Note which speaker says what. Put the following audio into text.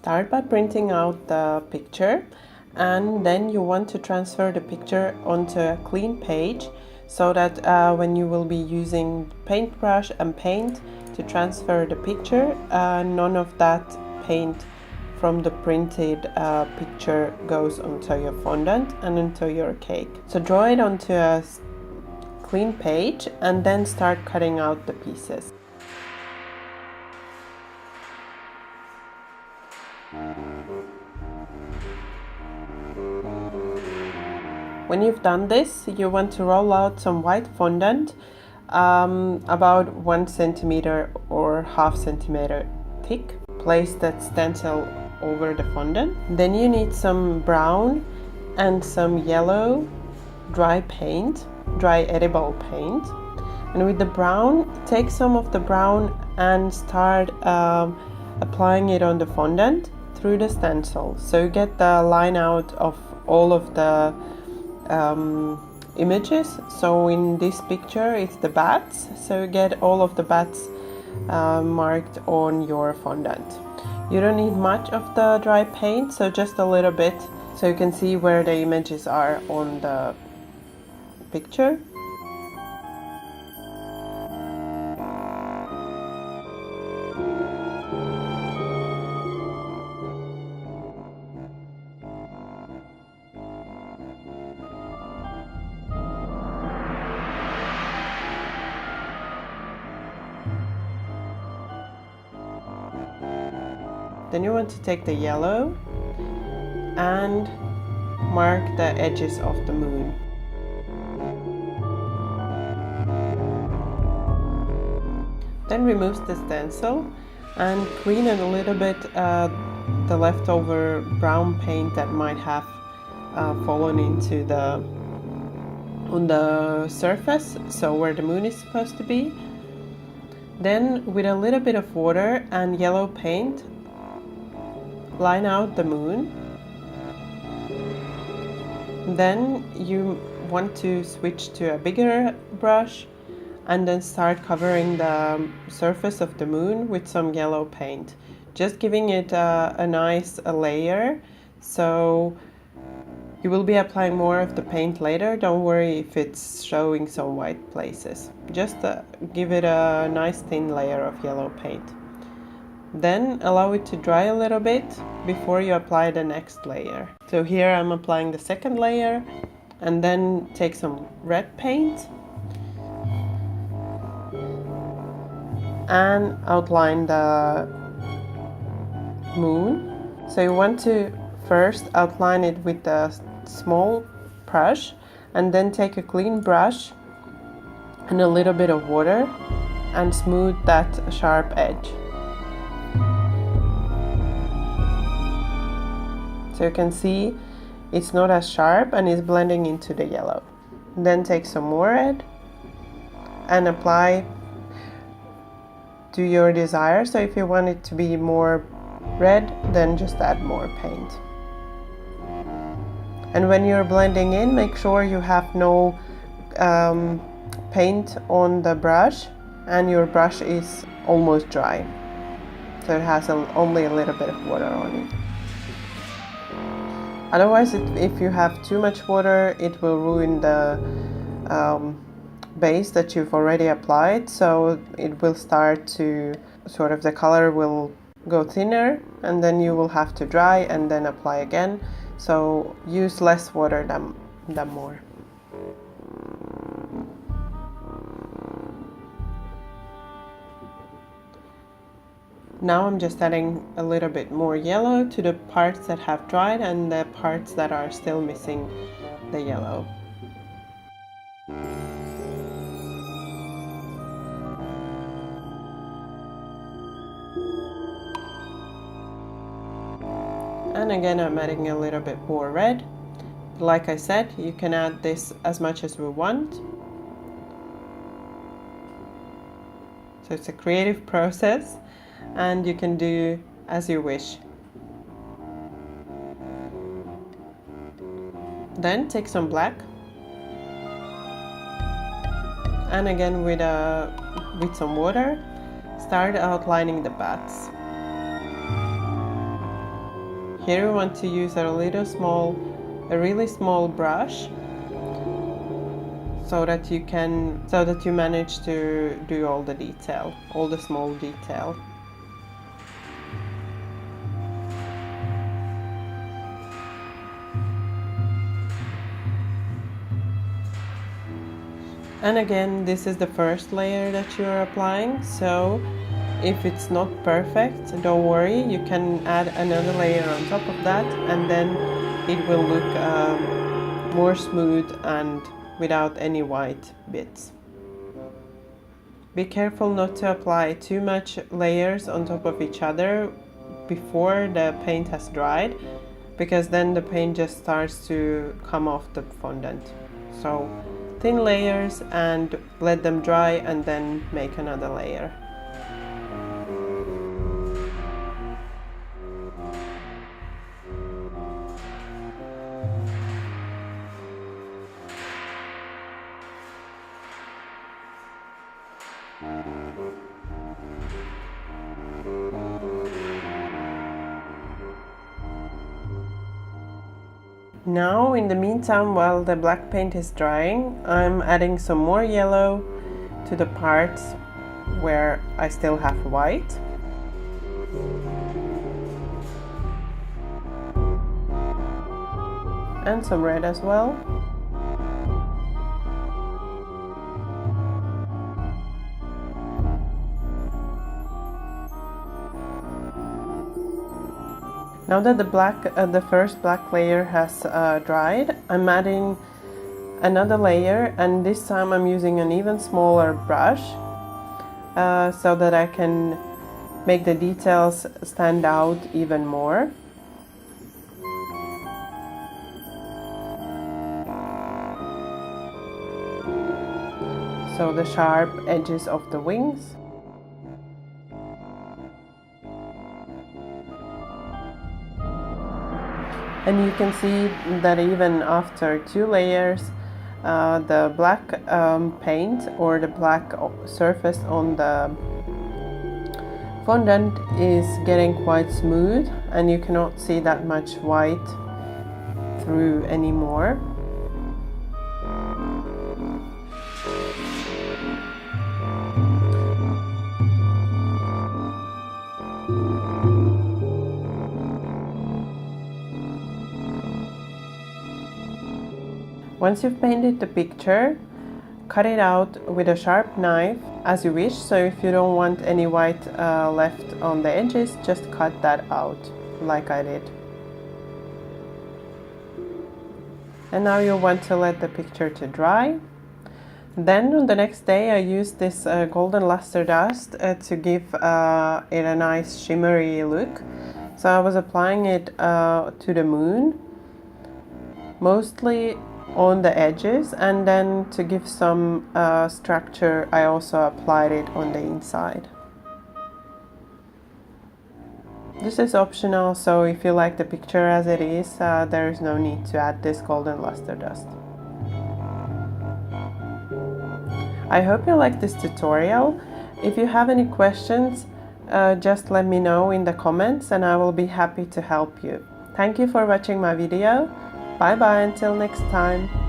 Speaker 1: Start by printing out the picture, and then you want to transfer the picture onto a clean page so that when you will be using paintbrush and paint to transfer the picture, none of that paint from the printed picture goes onto your fondant and onto your cake. So draw it onto a clean page and then start cutting out the pieces. When you've done this, you want to roll out some white fondant about 1 centimeter or half centimeter thick. Place that stencil over the fondant. Then you need some brown and some yellow dry paint, dry edible paint. And with the brown, take some of the brown and start applying it on the fondant through the stencil. So you get the line out of all of the images. So in this picture it's the bats, so you get all of the bats marked on your fondant. You don't need much of the dry paint, so just a little bit, so you can see where the images are on the picture. Then you want to take the yellow and mark the edges of the moon. Then remove the stencil and clean it a little bit the leftover brown paint that might have fallen into on the surface, so where the moon is supposed to be. Then with a little bit of water and yellow paint, line out the moon. Then you want to switch to a bigger brush and then start covering the surface of the moon with some yellow paint, just giving it a nice layer. So you will be applying more of the paint later. Don't worry if it's showing some white places. Just give it a nice thin layer of yellow paint. Then allow it to dry a little bit before you apply the next layer. So here I'm applying the second layer, and then take some red paint and outline the moon. So you want to first outline it with a small brush, and then take a clean brush and a little bit of water and smooth that sharp edge. So you can see it's not as sharp and it's blending into the yellow. Then take some more red and apply to your desire. So if you want it to be more red, then just add more paint. And when you're blending in, make sure you have no paint on the brush and your brush is almost dry. So it has only a little bit of water on it. Otherwise, if you have too much water, it will ruin the base that you've already applied. So it will start to, sort of the color will go thinner, and then you will have to dry and then apply again. So use less water than more. Now I'm just adding a little bit more yellow to the parts that have dried and the parts that are still missing the yellow. And again, I'm adding a little bit more red. Like I said, you can add this as much as we want. So it's a creative process, and you can do as you wish. Then take some black, and again with some water, start outlining the bats. Here we want to use a really small brush so that you manage to do all the small detail. And again, this is the first layer that you are applying, so if it's not perfect, don't worry, you can add another layer on top of that, and then it will look more smooth and without any white bits. Be careful not to apply too much layers on top of each other before the paint has dried, because then the paint just starts to come off the fondant. So thin layers and let them dry and then make another layer. Now, in the meantime, while the black paint is drying, I'm adding some more yellow to the parts where I still have white. And some red as well. Now that the first black layer has dried, I'm adding another layer, and this time I'm using an even smaller brush so that I can make the details stand out even more. So the sharp edges of the wings. And you can see that even after 2 layers, the black paint or the black surface on the fondant is getting quite smooth, and you cannot see that much white through anymore. Once you've painted the picture, cut it out with a sharp knife as you wish. So if you don't want any white left on the edges, just cut that out like I did. And now you want to let the picture to dry. Then on the next day I used this golden luster dust to give it a nice shimmery look. So I was applying it to the moon, mostly on the edges, and then to give some structure I also applied it on the inside. This is optional, so if you like the picture as it is, there is no need to add this golden luster dust. I hope you like this tutorial. If you have any questions, just let me know in the comments and I will be happy to help you. Thank you for watching my video. Bye bye until next time.